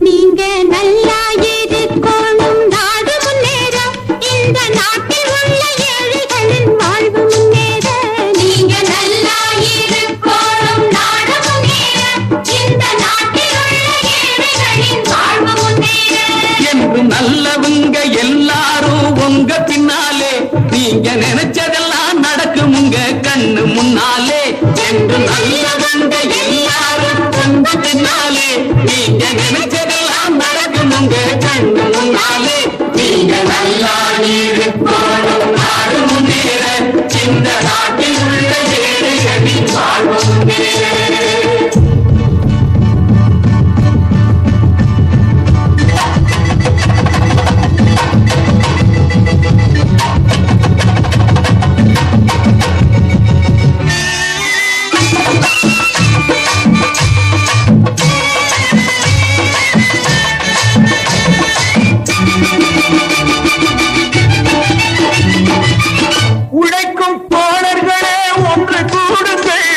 நீங்க நல்லா இருக்கணும், நாடு முன்னேற, இந்த நாட்டில் உள்ள ஏழைகளின் வாழ்வு முன்னேற. நீங்க நல்லா இருக்கணும், நாடு முன்னேற, இந்த நாட்டில் உள்ள ஏழைகளின் வாழ்வு முன்னேற. என்று நல்லவங்க எல்லாரும் உங்க பின்னாலே, நீங்க நினைச்சதெல்லாம் நடக்கும் உங்க கண்ணு முன்னாலே. என்று நல்லவங்க எல்லாரும் உங்க பின்னாலே, நீங்க நினைச்சதெல்லாம் நடக்கும் உங்க கண்ணு முன்னாலே. நீங்க நல்லா இருக்கணும், நாடு முன்னேற, இந்த நாட்டில் உள்ள ஏழைகளின் வாழ்வு முன்னேற. உழைக்கும் தோழர்களே ஒன்று கூடுங்கள்,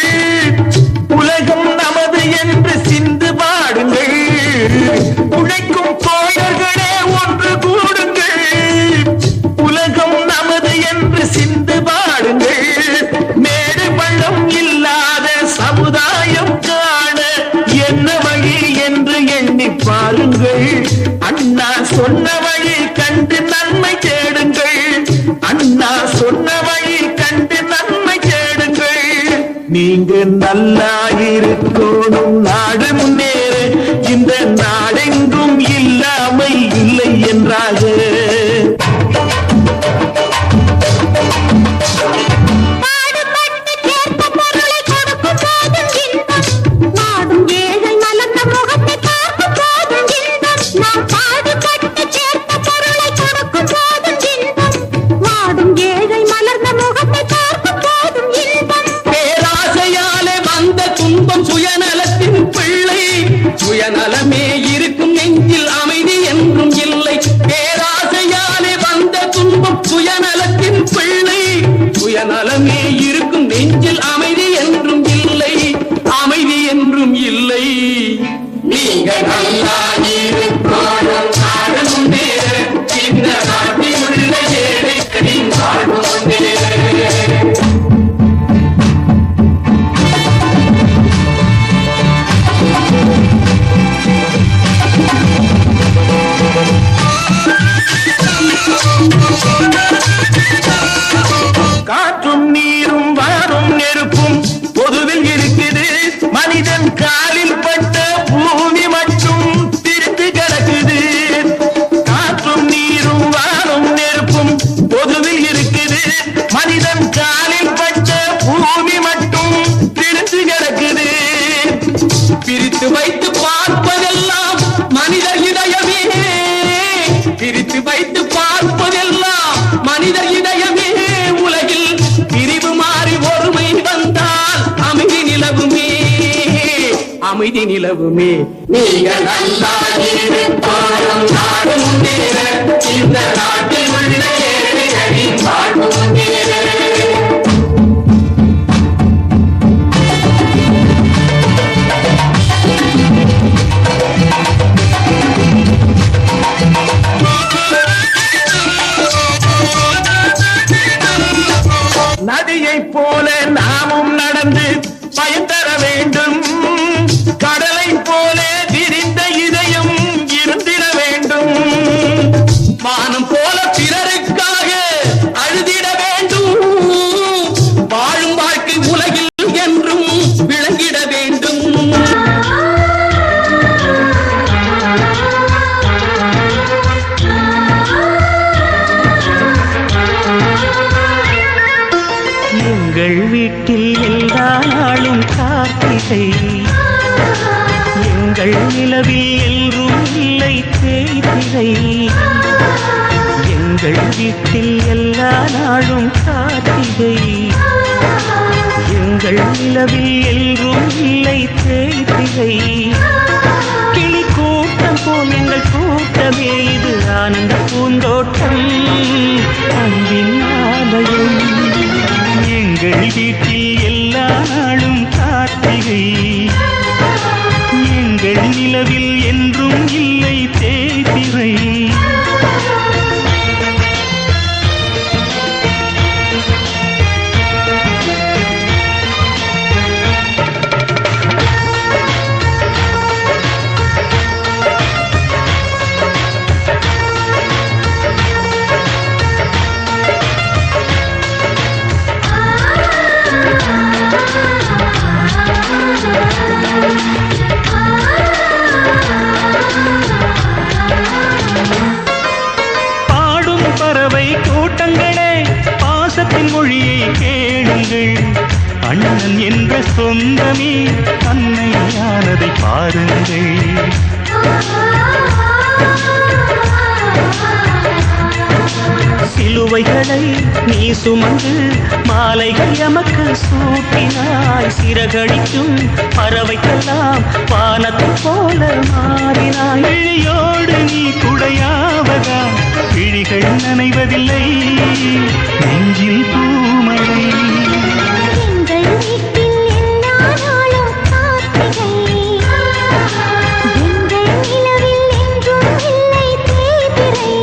உலகம் நமது என்று சிந்து பாடுங்கள். உழைக்கும் தோழர்களே ஒன்று கூடுங்கள், உலகம் நமது என்று சிந்து பாடுங்கள். மேடு பள்ளம் இல்லாத சமுதாயம் காண என்ன வழி என்று எண்ணி பாருங்கள். அண்ணா சொன்ன வழி கண்டு நன்மை தேடுங்கள். அண்ணா சொன்ன வழி கண்டு நன்மை தேடுங்கள். நீங்க நல்லா இருக்கணும், நாடு முன்னேற, இந்த நாடெங்கும் இல்லாமை இல்லை என்றாக. சுயநலமே இருக்கும் நெஞ்சில் அமைதி என்றும் இல்லை. பேராசையாலே வந்த துன்பம் சுயநலத்தின் பிள்ளை. சுயநலமே இருக்கும் நெஞ்சில் அமைதி என்றும் இல்லை, அமைதி என்றும் இல்லை. நீங்க நல்லா இருக்கணும், நாடு முன்னேற, இந்த நாட்டில் உள்ள ஏழைகளின் வாழ்வு முன்னேற. காற்றும் நீரும் வாரும் நெருப்பும் பொதுவில் இருக்குது. மனிதன் காலில் பட்ட பூமி மட்டும் பிரித்து கிடக்குது. காற்றும் நீரும் வாரும் நெருப்பும் பொதுவில் இருக்குது. மனிதன் காலில் பட்ட பூமி மட்டும் பிரித்து கிடக்குது. பிரித்து வைத்து பார்ப்பதெல்லாம் மனிதர் இதயமே. பிரித்து வைத்து பார்ப்பதெல்லாம் மனிதர் இதயமே. உலகில் பிரிவு மாறி ஒருமை வந்தால் அமைதி நிலவுமே, அமைதி நிலவுமே. நீங்க நல்லா இருக்கணும், நாடு முன்னேற, இந்த நாட்டில் உள்ள ஏழைகளின் வாழ்வு முன்னேற. நதியை போல நாமும் நடந்து பயன் தர வேண்டும். கடலை போல விரிந்த இதயம் இருந்திட வேண்டும். வானம் போல பிறருக்காக அழுதிட வேண்டும். வாழும் வாழ்க்கை உலகில் என்றும் விளங்கிட வேண்டும். எங்கள் வீட்டில் எல்லா நாளும் கார்த்திகை. எங்கள் நிலவில் எல்லோரும் இல்லை தேய்திரை. எங்கள் வீட்டில் எல்லா நாளும் கார்த்திகை. எங்கள் நிலவில் எல்லோரும் இல்லை தேய்திரை. கிளி கூட்டம் போல் எங்கள் கூட்டமே, இது ஆனந்த பூந்தோட்டம், அன்பின் ஆலயம். எங்கள் வீட்டில் எல்லா நாளும் கார்த்திகை. எங்கள் எங்கள் நிலவில் என்றும் இல்லை தேய்பிறை. பாடும் பறவை கூட்டங்களே பாசத்தின் மொழியை கேளுங்கள். அண்ணன் என்ற சொந்தமே அன்னையானதை பாருங்கள். சிலுவைகளை நீ சுமந்து மாலைகள் எமக்கு சூட்டினாய். சிறகடிக்கும் பறவைக்கெல்லாம் வானத்தை போல மாறினாய். விழியோடு நீ குடையாவதா விழிகள் நனைவதில்லை நெஞ்சில் பூமழை. எங்கள் வீட்டில் எல்லா நாளும் கார்த்திகை. எங்கள் நிலவில் என்றும் இல்லை தேய்பிறை.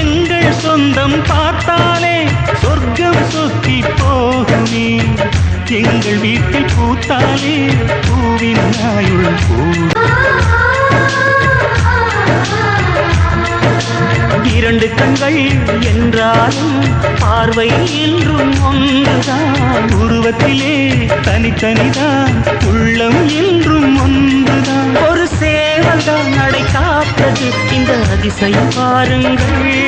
எங்கள் சொந்தம் பார்த்தாலே சொர்க்கம் சொத்தி போகுமே. எங்கள் வீட்டில் பூத்தாலே பூவின் நாயுள் பூ. இரண்டு கண்கள் என்றாலும் பார்வை என்றும் ஒன்றுதான். உருவத்திலே தனித்தனிதான் உள்ளம் என்றும் ஒன்றுதான். ஒரு சேவல்தான் நடை காப்பது இந்த அதிசயம் பாருங்கள்.